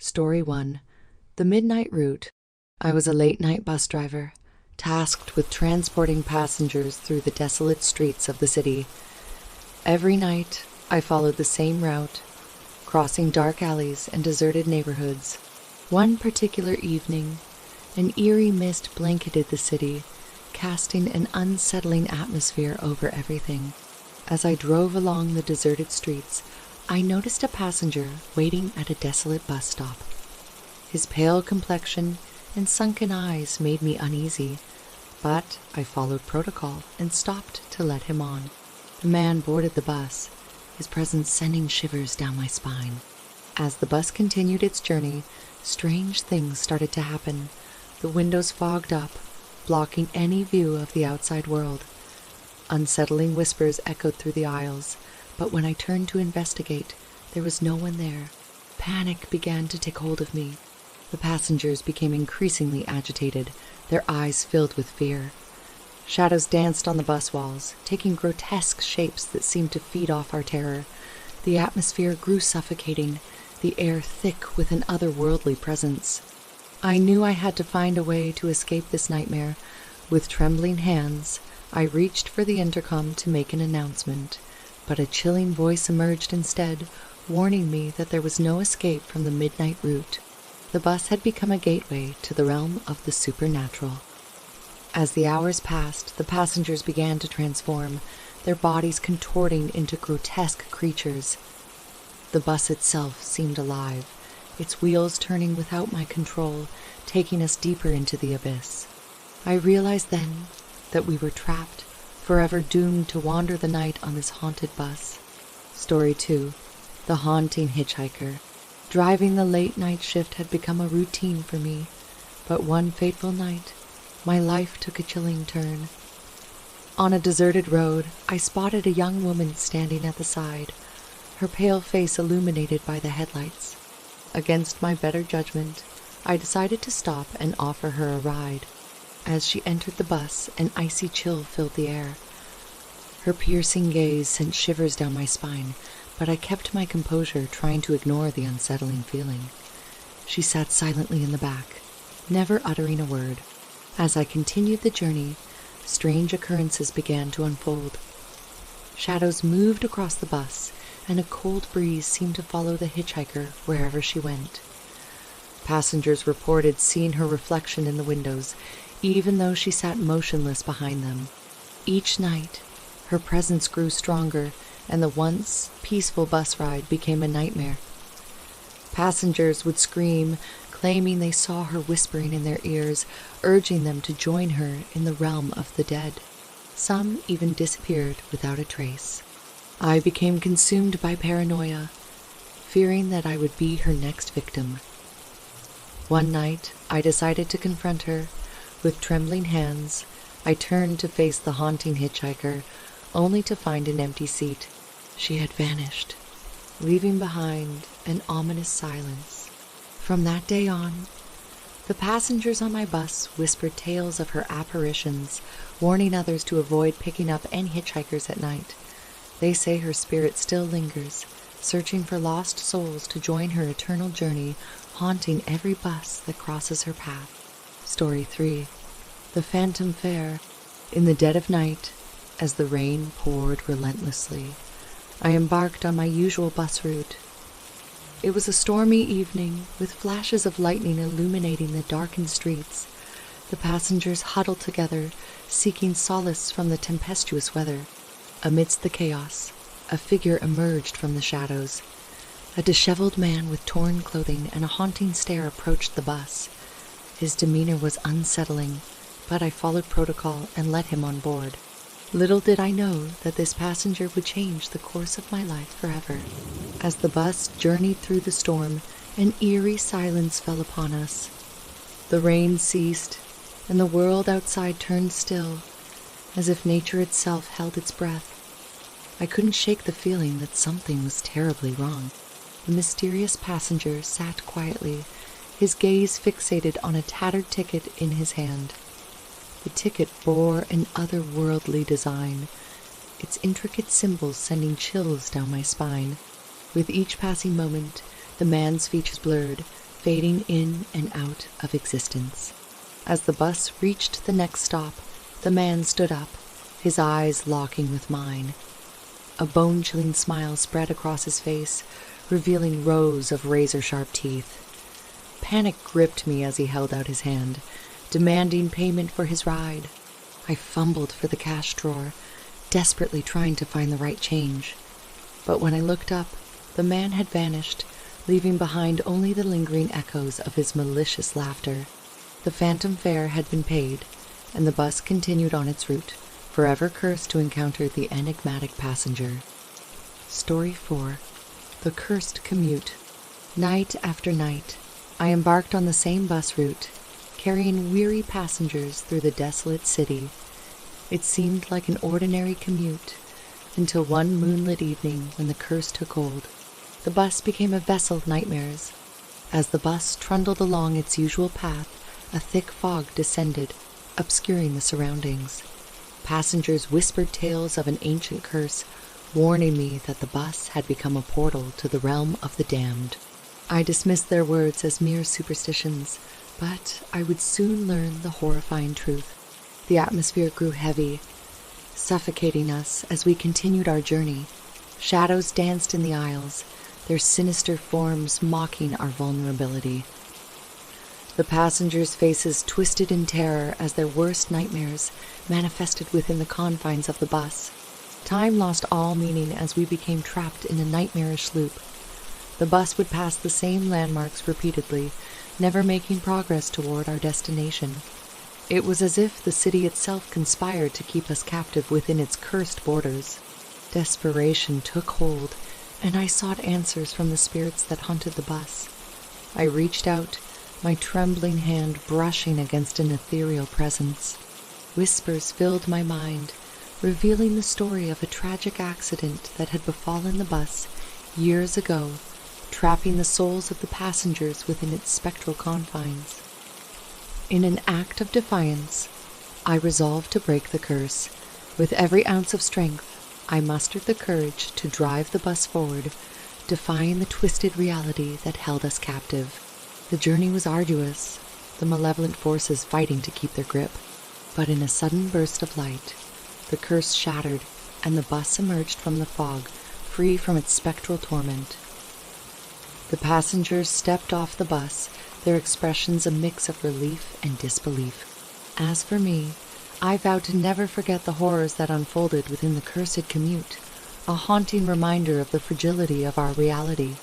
Story 1. The Midnight Route. I was a late-night bus driver, tasked with transporting passengers through the desolate streets of the city. Every night, I followed the same route, crossing dark alleys and deserted neighborhoods. One particular evening, an eerie mist blanketed the city, casting an unsettling atmosphere over everything. As I drove along the deserted streets, I noticed a passenger waiting at a desolate bus stop. His pale complexion and sunken eyes made me uneasy, but I followed protocol and stopped to let him on. The man boarded the bus, his presence sending shivers down my spine. As the bus continued its journey, strange things started to happen. The windows fogged up, blocking any view of the outside world. Unsettling whispers echoed through the aisles, but when I turned to investigate, there was no one there. Panic began to take hold of me. The passengers became increasingly agitated, their eyes filled with fear. Shadows danced on the bus walls, taking grotesque shapes that seemed to feed off our terror. The atmosphere grew suffocating, the air thick with an otherworldly presence. I knew I had to find a way to escape this nightmare. With trembling hands, I reached for the intercom to make an announcement, but a chilling voice emerged instead, warning me that there was no escape from the midnight route. The bus had become a gateway to the realm of the supernatural. As the hours passed, the passengers began to transform, their bodies contorting into grotesque creatures. The bus itself seemed alive, its wheels turning without my control, taking us deeper into the abyss. I realized then that we were trapped, forever doomed to wander the night on this haunted bus. Story 2. The Haunting Hitchhiker. Driving the late-night shift had become a routine for me, but one fateful night, my life took a chilling turn. On a deserted road, I spotted a young woman standing at the side, her pale face illuminated by the headlights. Against my better judgment, I decided to stop and offer her a ride. As she entered the bus, an icy chill filled the air. Her piercing gaze sent shivers down my spine, but I kept my composure, trying to ignore the unsettling feeling. She sat silently in the back, never uttering a word. As I continued the journey, strange occurrences began to unfold. Shadows moved across the bus, and a cold breeze seemed to follow the hitchhiker wherever she went. Passengers reported seeing her reflection in the windows, even though she sat motionless behind them. Each night, her presence grew stronger, and the once peaceful bus ride became a nightmare. Passengers would scream, claiming they saw her whispering in their ears, urging them to join her in the realm of the dead. Some even disappeared without a trace. I became consumed by paranoia, fearing that I would be her next victim. One night, I decided to confront her. With trembling hands, I turned to face the haunting hitchhiker, only to find an empty seat. She had vanished, leaving behind an ominous silence. From that day on, the passengers on my bus whispered tales of her apparitions, warning others to avoid picking up any hitchhikers at night. They say her spirit still lingers, searching for lost souls to join her eternal journey, haunting every bus that crosses her path. Story 3. The Phantom Fare. In the dead of night, as the rain poured relentlessly, I embarked on my usual bus route. It was a stormy evening, with flashes of lightning illuminating the darkened streets. The passengers huddled together, seeking solace from the tempestuous weather. Amidst the chaos, a figure emerged from the shadows. A disheveled man with torn clothing and a haunting stare approached the bus. His demeanor was unsettling, but I followed protocol and let him on board. Little did I know that this passenger would change the course of my life forever. As the bus journeyed through the storm, an eerie silence fell upon us. The rain ceased, and the world outside turned still, as if nature itself held its breath. I couldn't shake the feeling that something was terribly wrong. The mysterious passenger sat quietly, his gaze fixated on a tattered ticket in his hand. The ticket bore an otherworldly design, its intricate symbols sending chills down my spine. With each passing moment, the man's features blurred, fading in and out of existence. As the bus reached the next stop, the man stood up, his eyes locking with mine. A bone-chilling smile spread across his face, revealing rows of razor-sharp teeth. Panic gripped me as he held out his hand, demanding payment for his ride. I fumbled for the cash drawer, desperately trying to find the right change. But when I looked up, the man had vanished, leaving behind only the lingering echoes of his malicious laughter. The phantom fare had been paid, and the bus continued on its route, forever cursed to encounter the enigmatic passenger. Story 4. The Cursed Commute. Night after night, I embarked on the same bus route, carrying weary passengers through the desolate city. It seemed like an ordinary commute, until one moonlit evening when the curse took hold. The bus became a vessel of nightmares. As the bus trundled along its usual path, a thick fog descended, obscuring the surroundings. Passengers whispered tales of an ancient curse, warning me that the bus had become a portal to the realm of the damned. I dismissed their words as mere superstitions, but I would soon learn the horrifying truth. The atmosphere grew heavy, suffocating us as we continued our journey. Shadows danced in the aisles, their sinister forms mocking our vulnerability. The passengers' faces twisted in terror as their worst nightmares manifested within the confines of the bus. Time lost all meaning as we became trapped in a nightmarish loop. The bus would pass the same landmarks repeatedly, never making progress toward our destination. It was as if the city itself conspired to keep us captive within its cursed borders. Desperation took hold, and I sought answers from the spirits that haunted the bus. I reached out, my trembling hand brushing against an ethereal presence. Whispers filled my mind, revealing the story of a tragic accident that had befallen the bus years ago, trapping the souls of the passengers within its spectral confines. In an act of defiance, I resolved to break the curse. With every ounce of strength, I mustered the courage to drive the bus forward, defying the twisted reality that held us captive. The journey was arduous, the malevolent forces fighting to keep their grip. But in a sudden burst of light, the curse shattered, and the bus emerged from the fog, free from its spectral torment. The passengers stepped off the bus, their expressions a mix of relief and disbelief. As for me, I vowed to never forget the horrors that unfolded within the cursed commute, a haunting reminder of the fragility of our reality.